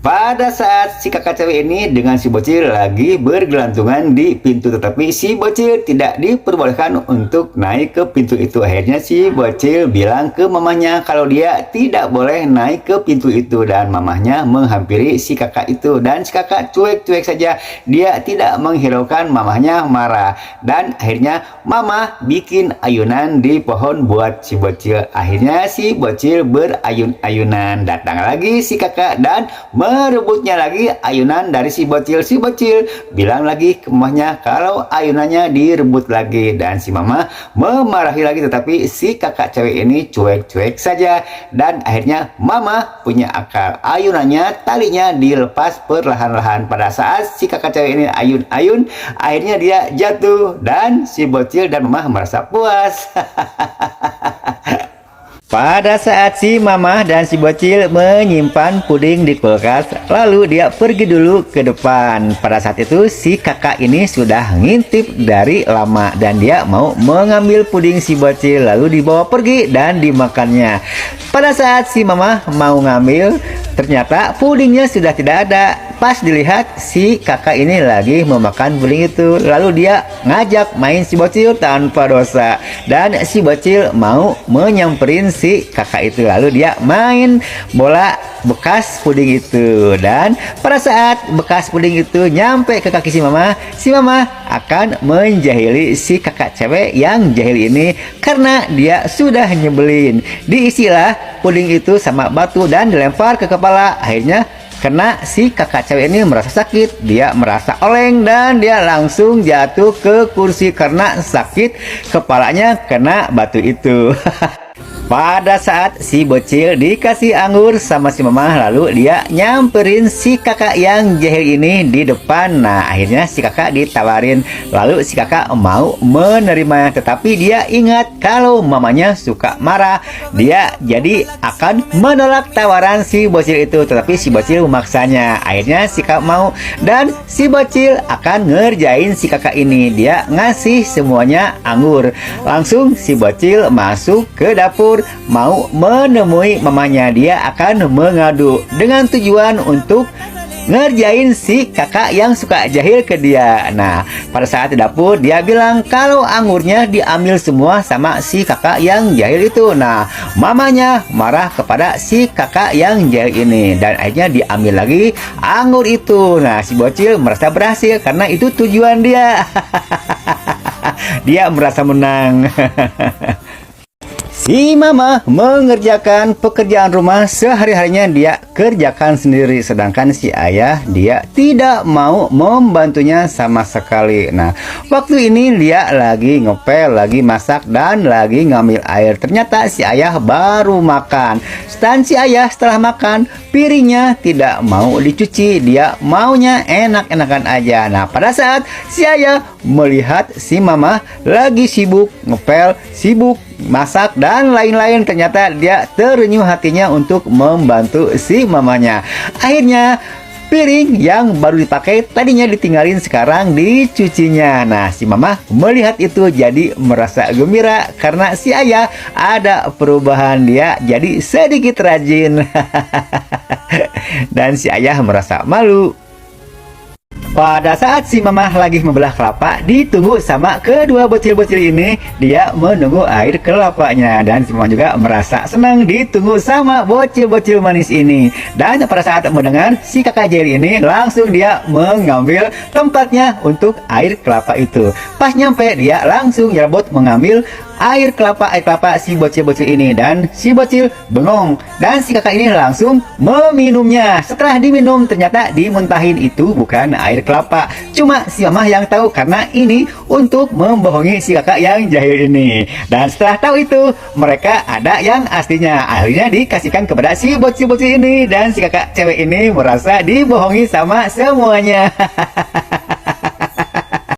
Pada saat si kakak cewek ini dengan si bocil lagi bergelantungan di pintu, tetapi si bocil tidak diperbolehkan untuk naik ke pintu itu. Akhirnya si bocil bilang ke mamahnya kalau dia tidak boleh naik ke pintu itu, dan mamahnya menghampiri si kakak itu, dan si kakak cuek-cuek saja. Dia tidak menghiraukan mamahnya marah, dan akhirnya mama bikin ayunan di pohon buat si bocil. Akhirnya si bocil berayun-ayunan. Datang lagi si kakak dan merebutnya lagi ayunan dari si bocil. Si bocil bilang lagi ke mamahnya kalau ayunannya direbut lagi, dan si mama memarahi lagi, tetapi si kakak cewek ini cuek-cuek saja. Dan akhirnya mama punya akal, ayunannya talinya dilepas perlahan-lahan. Pada saat si kakak cewek ini ayun-ayun, akhirnya dia jatuh dan si bocil dan mama merasa puas. Pada saat si mama dan si bocil menyimpan puding di kulkas, lalu dia pergi dulu ke depan. Pada saat itu si kakak ini sudah ngintip dari lama, dan dia mau mengambil puding si bocil lalu dibawa pergi dan dimakannya. Pada saat si mama mau ngambil, ternyata pudingnya sudah tidak ada. Pas dilihat si kakak ini lagi memakan puding itu, lalu dia ngajak main si bocil tanpa dosa, dan si bocil mau menyamperin si kakak itu, lalu dia main bola bekas puding itu. Dan pada saat bekas puding itu nyampe ke kaki si mama akan menjahili si kakak cewek yang jahil ini karena dia sudah nyebelin. Diisilah puding itu sama batu dan dilempar ke kepala. Akhirnya karena si kakak cewek ini merasa sakit, dia merasa oleng dan dia langsung jatuh ke kursi karena sakit kepalanya kena batu itu. Pada saat si bocil dikasih anggur sama si mama, lalu dia nyamperin si kakak yang jahil ini di depan. Nah, akhirnya si kakak ditawarin, lalu si kakak mau menerima, tetapi dia ingat kalau mamanya suka marah. Dia jadi akan menolak tawaran si bocil itu, tetapi si bocil memaksanya. Akhirnya si kakak mau, dan si bocil akan ngerjain si kakak ini. Dia ngasih semuanya anggur. Langsung si bocil masuk ke dapur mau menemui mamanya. Dia akan mengadu dengan tujuan untuk ngerjain si kakak yang suka jahil ke dia. Nah, pada saat di dapur dia bilang kalau anggurnya diambil semua sama si kakak yang jahil itu. Nah, mamanya marah kepada si kakak yang jahil ini, dan akhirnya diambil lagi anggur itu. Nah, si bocil merasa berhasil karena itu tujuan dia. Dia merasa menang. Si mama mengerjakan pekerjaan rumah sehari-harinya dia kerjakan sendiri, sedangkan si ayah dia tidak mau membantunya sama sekali. Nah, waktu ini dia lagi ngepel, lagi masak, dan lagi ngambil air. Ternyata si ayah baru makan, dan si ayah setelah makan piringnya tidak mau dicuci, dia maunya enak-enakan aja. Nah, pada saat si ayah melihat si mama lagi sibuk ngepel, sibuk masak dan lain-lain, ternyata dia terenyuh hatinya untuk membantu si mamanya. Akhirnya piring yang baru dipakai tadinya ditinggalin, sekarang dicucinya. Nah, si mama melihat itu jadi merasa gembira karena si ayah ada perubahan, dia jadi sedikit rajin. Dan si ayah merasa malu. Pada saat si mama lagi membelah kelapa, ditunggu sama kedua bocil-bocil ini. Dia menunggu air kelapanya, dan si mama juga merasa senang ditunggu sama bocil-bocil manis ini. Dan pada saat mendengar si kakak jahil ini, langsung dia mengambil tempatnya untuk air kelapa itu. Pas nyampe, dia langsung nyerobot mengambil air kelapa si bocil-bocil ini, dan si bocil bengong, dan si kakak ini langsung meminumnya. Setelah diminum, ternyata dimuntahin itu bukan air kelapa, cuma si mama yang tahu karena ini untuk membohongi si kakak yang jahil ini. Dan setelah tahu itu, mereka ada yang aslinya. Akhirnya dikasihkan kepada si bocil-bocil ini, dan si kakak cewek ini merasa dibohongi sama semuanya.